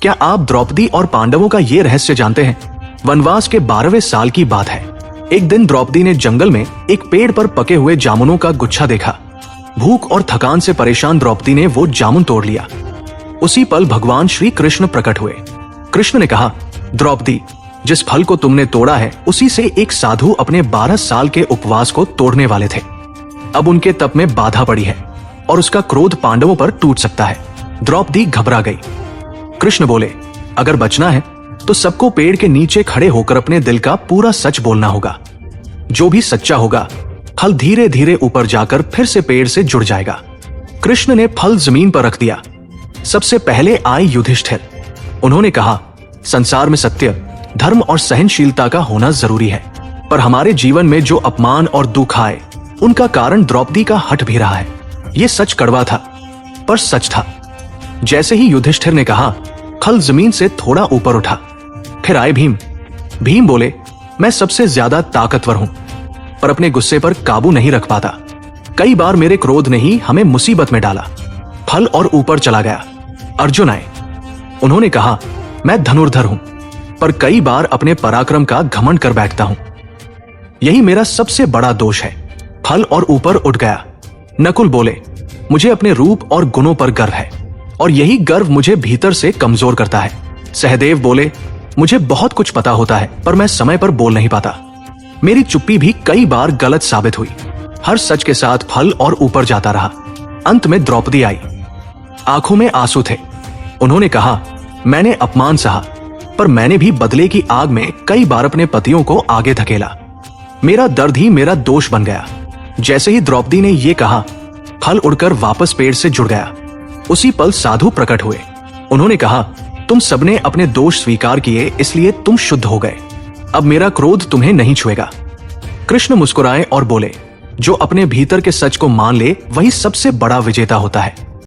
क्या आप द्रौपदी और पांडवों का ये रहस्य जानते हैं? वनवास के 12वें साल की बात है। एक दिन द्रौपदी ने जंगल में एक पेड़ पर पके हुए जामुनों का गुच्छा देखा। भूख और थकान से परेशान द्रौपदी ने वो जामुन तोड़ लिया। उसी पल भगवान श्री कृष्ण प्रकट हुए। कृष्ण ने कहा, द्रौपदी, जिस फल को तुमने तोड़ा है उसी से एक साधु अपने 12 साल के उपवास को तोड़ने वाले थे। अब उनके तप में बाधा पड़ी है और उसका क्रोध पांडवों पर टूट सकता है। द्रौपदी घबरा गई। कृष्ण बोले, अगर बचना है तो सबको पेड़ के नीचे खड़े होकर अपने दिल का पूरा सच बोलना होगा। जो भी सच्चा होगा, फल धीरे धीरे ऊपर जाकर फिर से पेड़ से जुड़ जाएगा। कृष्ण ने फल जमीन पर रख दिया। सबसे पहले आए युधिष्ठिर। उन्होंने कहा, संसार में सत्य, धर्म और सहनशीलता का होना जरूरी है, पर हमारे जीवन में जो अपमान और दुख आए उनका कारण द्रौपदी का हट भी रहा है। ये सच कड़वा था पर सच था। जैसे ही युधिष्ठिर ने कहा, फल जमीन से थोड़ा ऊपर उठा। फिर आए भीम। भीम बोले, मैं सबसे ज्यादा ताकतवर हूं, पर अपने गुस्से पर काबू नहीं रख पाता। कई बार मेरे क्रोध ने ही हमें मुसीबत में डाला। फल और ऊपर चला गया। अर्जुन आए। उन्होंने कहा, मैं धनुर्धर हूं, पर कई बार अपने पराक्रम का घमंड कर बैठता हूं। यही मेरा सबसे बड़ा दोष है। फल और ऊपर उठ गया। नकुल बोले, मुझे अपने रूप और गुणों पर गर्व है और यही गर्व मुझे भीतर से कमजोर करता है। सहदेव बोले, मुझे बहुत कुछ पता होता है पर मैं समय पर बोल नहीं पाता। मेरी चुप्पी भी कई बार गलत साबित हुई। हर सच के साथ फल और ऊपर जाता रहा। अंत में द्रौपदी आई। आंखों में आंसू थे। उन्होंने कहा, मैंने अपमान सहा, पर मैंने भी बदले की आग में कई बार अपने पतियों को आगे धकेला। मेरा दर्द ही मेरा दोष बन गया। जैसे ही द्रौपदी ने यह कहा, फल उड़कर वापस पेड़ से जुड़ गया। उसी पल साधु प्रकट हुए। उन्होंने कहा, तुम सबने अपने दोष स्वीकार किए, इसलिए तुम शुद्ध हो गए। अब मेरा क्रोध तुम्हें नहीं छुएगा। कृष्ण मुस्कुराए और बोले, जो अपने भीतर के सच को मान ले वही सबसे बड़ा विजेता होता है।